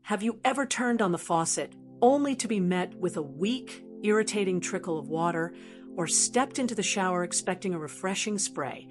Have you ever turned on the faucet only to be met with a weak, irritating trickle of water, or stepped into the shower expecting a refreshing spray,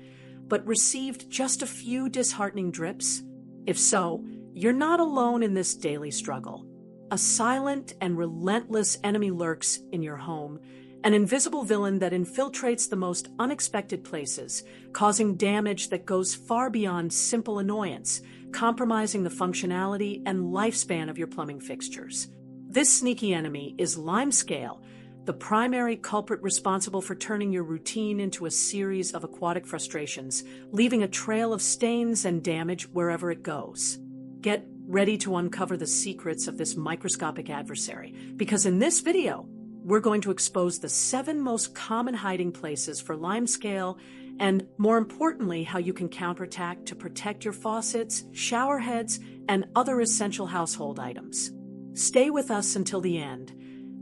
but received just a few disheartening drips? If so, you're not alone in this daily struggle. A silent and relentless enemy lurks in your home, an invisible villain that infiltrates the most unexpected places, causing damage that goes far beyond simple annoyance, compromising the functionality and lifespan of your plumbing fixtures. This sneaky enemy is limescale, the primary culprit responsible for turning your routine into a series of aquatic frustrations, leaving a trail of stains and damage wherever it goes. Get ready to uncover the secrets of this microscopic adversary, because in this video, we're going to expose the 7 most common hiding places for limescale and, more importantly, how you can counterattack to protect your faucets, shower heads, and other essential household items. Stay with us until the end,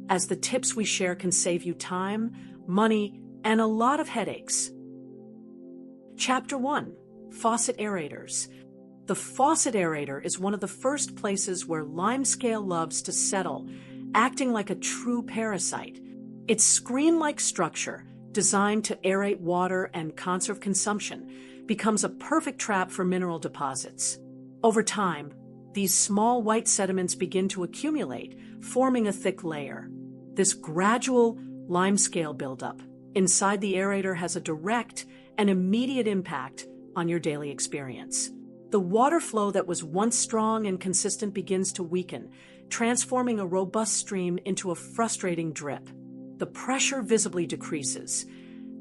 as the tips we share can save you time, money, and a lot of headaches. Chapter 1: Faucet Aerators. The faucet aerator is one of the first places where limescale loves to settle, acting like a true parasite. Its screen-like structure, designed to aerate water and conserve consumption, becomes a perfect trap for mineral deposits. Over time, these small white sediments begin to accumulate, forming a thick layer. This gradual limescale buildup inside the aerator has a direct and immediate impact on your daily experience. The water flow that was once strong and consistent begins to weaken, transforming a robust stream into a frustrating drip. The pressure visibly decreases,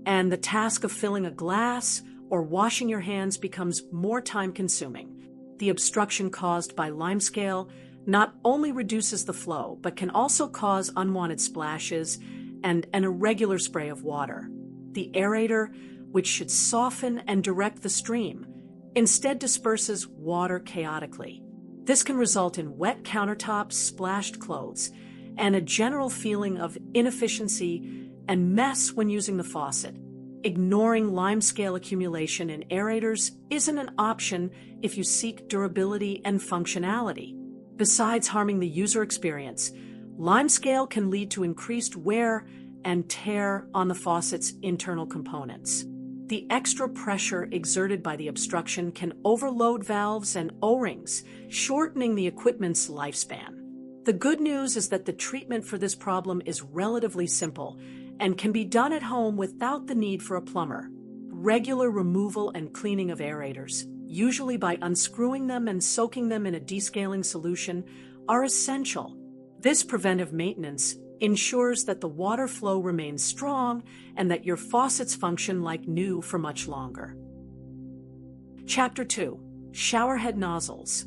and the task of filling a glass or washing your hands becomes more time-consuming. The obstruction caused by limescale not only reduces the flow, but can also cause unwanted splashes and an irregular spray of water. The aerator, which should soften and direct the stream, instead disperses water chaotically. This can result in wet countertops, splashed clothes, and a general feeling of inefficiency and mess when using the faucet. Ignoring limescale accumulation in aerators isn't an option if you seek durability and functionality. Besides harming the user experience, limescale can lead to increased wear and tear on the faucet's internal components. The extra pressure exerted by the obstruction can overload valves and O-rings, shortening the equipment's lifespan. The good news is that the treatment for this problem is relatively simple and can be done at home without the need for a plumber. Regular removal and cleaning of aerators, usually by unscrewing them and soaking them in a descaling solution, are essential. This preventive maintenance ensures that the water flow remains strong and that your faucets function like new for much longer. Chapter 2: Showerhead Nozzles.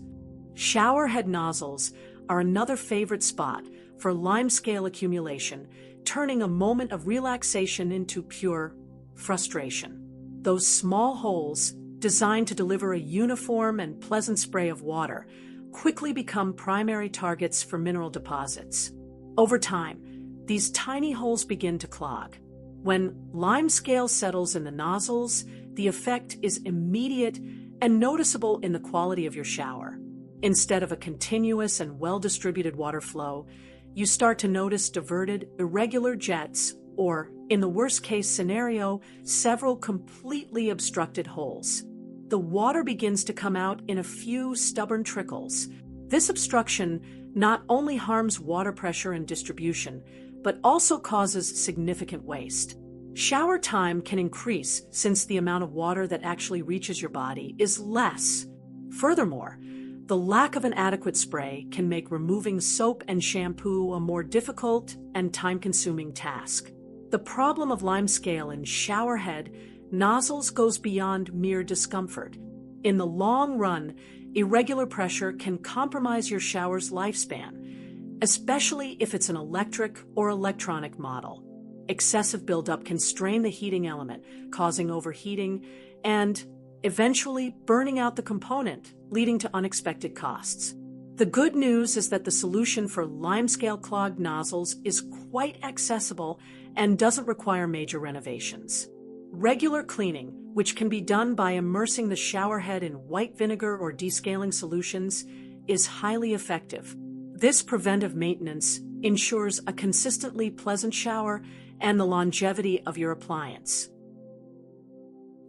Showerhead nozzles are another favorite spot for limescale accumulation, turning a moment of relaxation into pure frustration. Those small holes, designed to deliver a uniform and pleasant spray of water, quickly become primary targets for mineral deposits. Over time, these tiny holes begin to clog. When limescale settles in the nozzles, the effect is immediate and noticeable in the quality of your shower. Instead of a continuous and well-distributed water flow, you start to notice diverted, irregular jets, or, in the worst-case scenario, several completely obstructed holes. The water begins to come out in a few stubborn trickles. This obstruction not only harms water pressure and distribution, but also causes significant waste. Shower time can increase since the amount of water that actually reaches your body is less. Furthermore, the lack of an adequate spray can make removing soap and shampoo a more difficult and time-consuming task. The problem of limescale in showerhead nozzles goes beyond mere discomfort. In the long run, irregular pressure can compromise your shower's lifespan, especially if it's an electric or electronic model. Excessive buildup can strain the heating element, causing overheating and eventually burning out the component, leading to unexpected costs. The good news is that the solution for limescale clogged nozzles is quite accessible and doesn't require major renovations. Regular cleaning, which can be done by immersing the shower head in white vinegar or descaling solutions, is highly effective. This preventive maintenance ensures a consistently pleasant shower and the longevity of your appliance.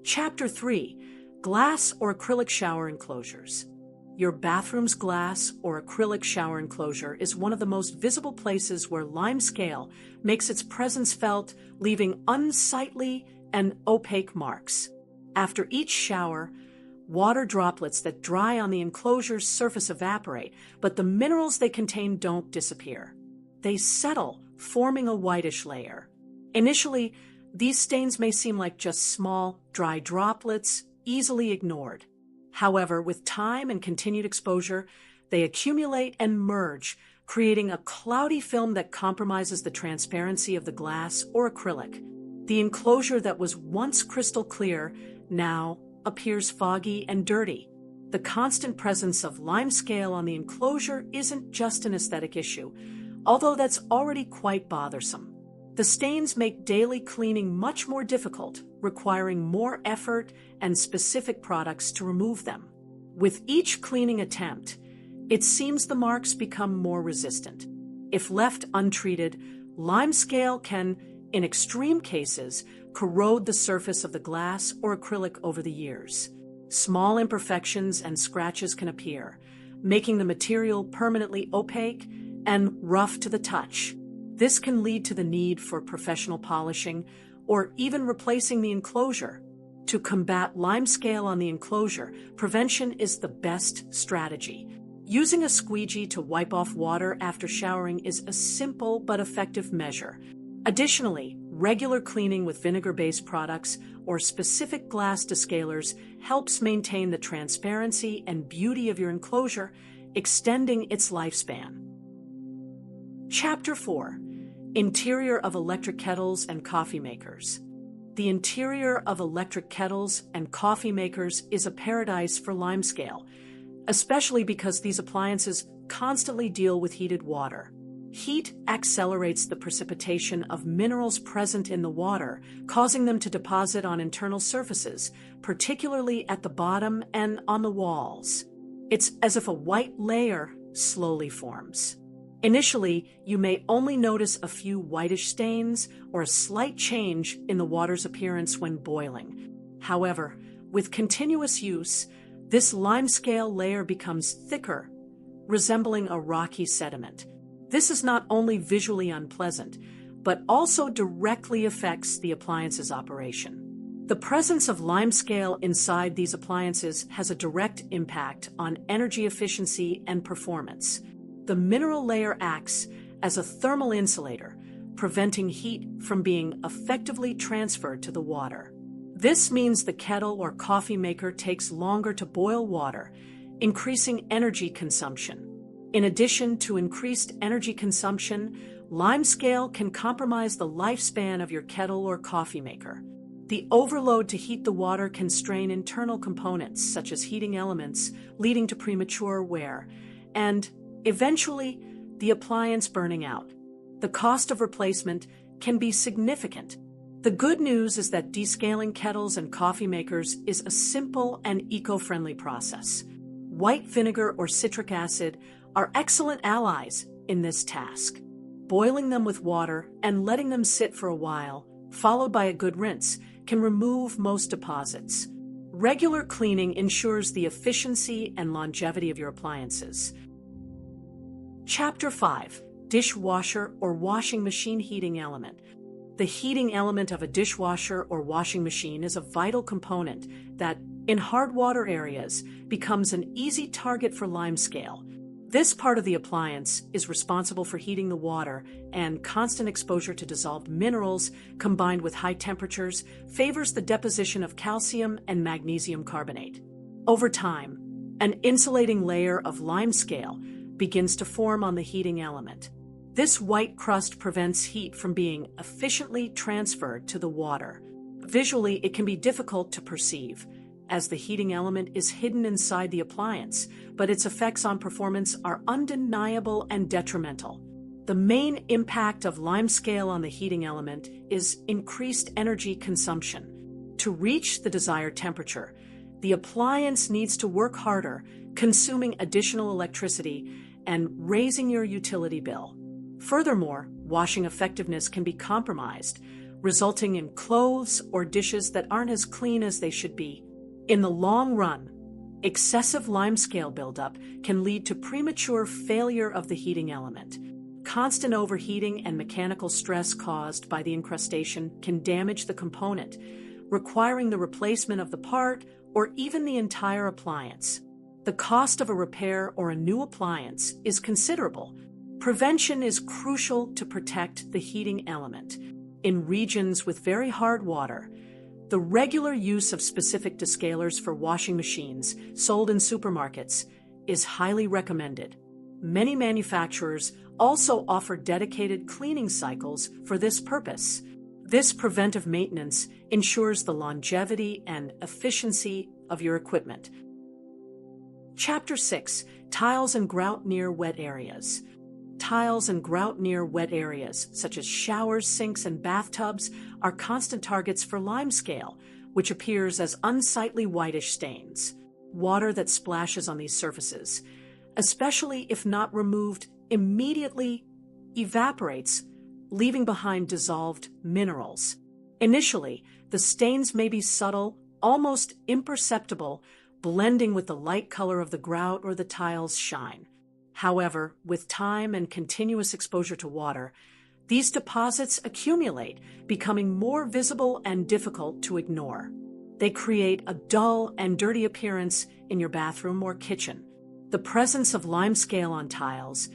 Chapter 3. Glass or acrylic shower enclosures. Your bathroom's glass or acrylic shower enclosure is one of the most visible places where limescale makes its presence felt, leaving unsightly and opaque marks. After each shower, water droplets that dry on the enclosure's surface evaporate, but the minerals they contain don't disappear. They settle, forming a whitish layer. Initially, these stains may seem like just small, dry droplets, easily ignored. However, with time and continued exposure, they accumulate and merge, creating a cloudy film that compromises the transparency of the glass or acrylic. The enclosure that was once crystal clear now appears foggy and dirty. The constant presence of limescale on the enclosure isn't just an aesthetic issue, although that's already quite bothersome. The stains make daily cleaning much more difficult, requiring more effort and specific products to remove them. With each cleaning attempt, it seems the marks become more resistant. If left untreated, limescale can, in extreme cases, corrode the surface of the glass or acrylic over the years. Small imperfections and scratches can appear, making the material permanently opaque and rough to the touch. This can lead to the need for professional polishing or even replacing the enclosure. To combat limescale on the enclosure, prevention is the best strategy. Using a squeegee to wipe off water after showering is a simple but effective measure. Additionally, regular cleaning with vinegar-based products or specific glass descalers helps maintain the transparency and beauty of your enclosure, extending its lifespan. Chapter 4. Interior of electric kettles and coffee makers. The interior of electric kettles and coffee makers is a paradise for limescale, especially because these appliances constantly deal with heated water. Heat accelerates the precipitation of minerals present in the water, causing them to deposit on internal surfaces, particularly at the bottom and on the walls. It's as if a white layer slowly forms. Initially, you may only notice a few whitish stains or a slight change in the water's appearance when boiling. However, with continuous use, this limescale layer becomes thicker, resembling a rocky sediment. This is not only visually unpleasant, but also directly affects the appliance's operation. The presence of limescale inside these appliances has a direct impact on energy efficiency and performance. The mineral layer acts as a thermal insulator, preventing heat from being effectively transferred to the water. This means the kettle or coffee maker takes longer to boil water, increasing energy consumption. In addition to increased energy consumption, limescale can compromise the lifespan of your kettle or coffee maker. The overload to heat the water can strain internal components, such as heating elements, leading to premature wear, and eventually, the appliance burning out. The cost of replacement can be significant. The good news is that descaling kettles and coffee makers is a simple and eco-friendly process. White vinegar or citric acid are excellent allies in this task. Boiling them with water and letting them sit for a while, followed by a good rinse, can remove most deposits. Regular cleaning ensures the efficiency and longevity of your appliances. Chapter 5. Dishwasher or washing machine heating element. The heating element of a dishwasher or washing machine is a vital component that, in hard water areas, becomes an easy target for limescale. This part of the appliance is responsible for heating the water, and constant exposure to dissolved minerals combined with high temperatures favors the deposition of calcium and magnesium carbonate. Over time, an insulating layer of limescale begins to form on the heating element. This white crust prevents heat from being efficiently transferred to the water. Visually, it can be difficult to perceive, as the heating element is hidden inside the appliance, but its effects on performance are undeniable and detrimental. The main impact of limescale on the heating element is increased energy consumption. To reach the desired temperature, the appliance needs to work harder, consuming additional electricity and raising your utility bill. Furthermore, washing effectiveness can be compromised, resulting in clothes or dishes that aren't as clean as they should be. In the long run, excessive limescale buildup can lead to premature failure of the heating element. Constant overheating and mechanical stress caused by the incrustation can damage the component, requiring the replacement of the part or even the entire appliance. The cost of a repair or a new appliance is considerable. Prevention is crucial to protect the heating element. In regions with very hard water, the regular use of specific descalers for washing machines sold in supermarkets is highly recommended. Many manufacturers also offer dedicated cleaning cycles for this purpose. This preventive maintenance ensures the longevity and efficiency of your equipment. Chapter 6. Tiles and grout near wet areas. Tiles and grout near wet areas, such as showers, sinks, and bathtubs, are constant targets for limescale, which appears as unsightly whitish stains. Water that splashes on these surfaces, especially if not removed immediately, evaporates, leaving behind dissolved minerals. Initially, the stains may be subtle, almost imperceptible, blending with the light color of the grout or the tile's shine. However, with time and continuous exposure to water, these deposits accumulate, becoming more visible and difficult to ignore. They create a dull and dirty appearance in your bathroom or kitchen. The presence of limescale on tiles,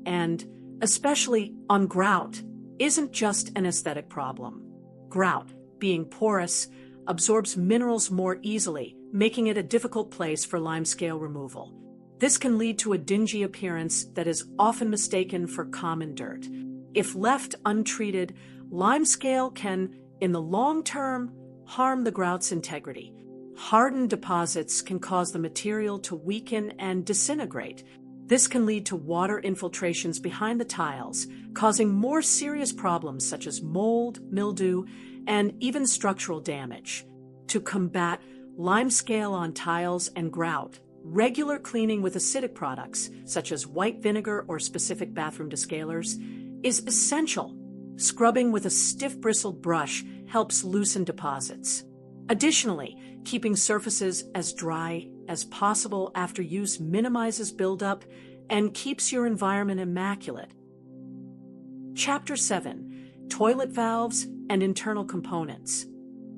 and especially on grout, isn't just an aesthetic problem. Grout, being porous, absorbs minerals more easily, making it a difficult place for limescale removal. This can lead to a dingy appearance that is often mistaken for common dirt. If left untreated, limescale can, in the long term, harm the grout's integrity. Hardened deposits can cause the material to weaken and disintegrate. This can lead to water infiltrations behind the tiles, causing more serious problems such as mold, mildew, and even structural damage. To combat limescale on tiles and grout, regular cleaning with acidic products, such as white vinegar or specific bathroom descalers, is essential. Scrubbing with a stiff bristled brush helps loosen deposits. Additionally, keeping surfaces as dry as possible after use minimizes buildup and keeps your environment immaculate. Chapter 7. Toilet valves and internal components.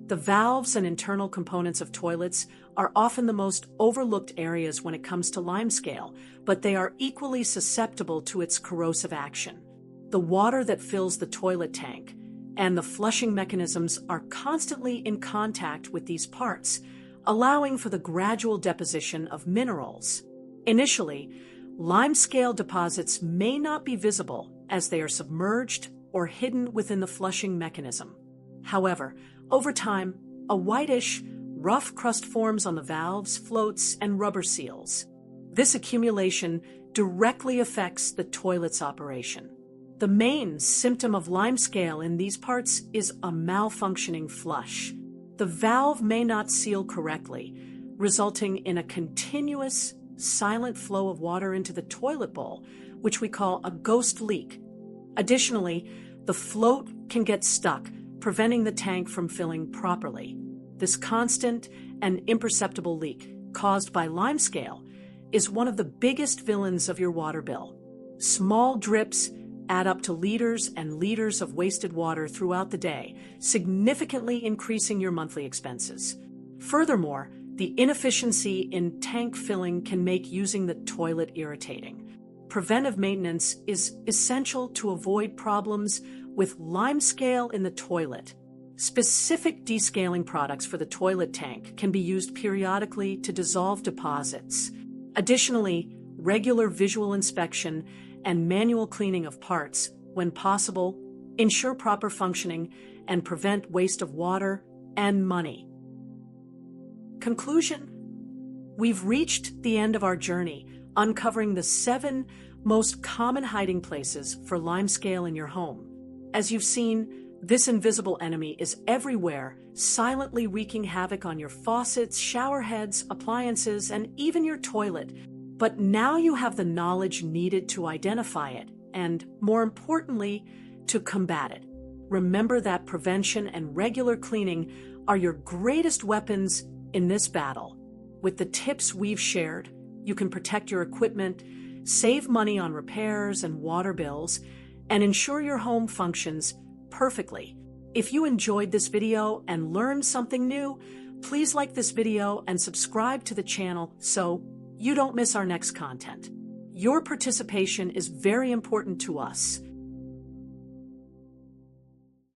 The valves and internal components of toilets are often the most overlooked areas when it comes to limescale, but they are equally susceptible to its corrosive action. The water that fills the toilet tank and the flushing mechanisms are constantly in contact with these parts, allowing for the gradual deposition of minerals. Initially, limescale deposits may not be visible as they are submerged or hidden within the flushing mechanism. However, over time, a whitish, rough crust forms on the valves, floats, and rubber seals. This accumulation directly affects the toilet's operation. The main symptom of limescale in these parts is a malfunctioning flush. The valve may not seal correctly, resulting in a continuous, silent flow of water into the toilet bowl, which we call a ghost leak. Additionally, the float can get stuck, preventing the tank from filling properly. This constant and imperceptible leak, caused by limescale, is one of the biggest villains of your water bill. Small drips add up to liters and liters of wasted water throughout the day, significantly increasing your monthly expenses. Furthermore, the inefficiency in tank filling can make using the toilet irritating. Preventive maintenance is essential to avoid problems with limescale in the toilet. Specific descaling products for the toilet tank can be used periodically to dissolve deposits. Additionally, regular visual inspection and manual cleaning of parts, when possible, ensure proper functioning and prevent waste of water and money. Conclusion: we've reached the end of our journey, uncovering the 7 most common hiding places for limescale in your home. As you've seen, this invisible enemy is everywhere, silently wreaking havoc on your faucets, shower heads, appliances, and even your toilet. But now you have the knowledge needed to identify it and, more importantly, to combat it. Remember that prevention and regular cleaning are your greatest weapons in this battle. With the tips we've shared, you can protect your equipment, save money on repairs and water bills, and ensure your home functions perfectly. If you enjoyed this video and learned something new, please like this video and subscribe to the channel so you don't miss our next content. Your participation is very important to us,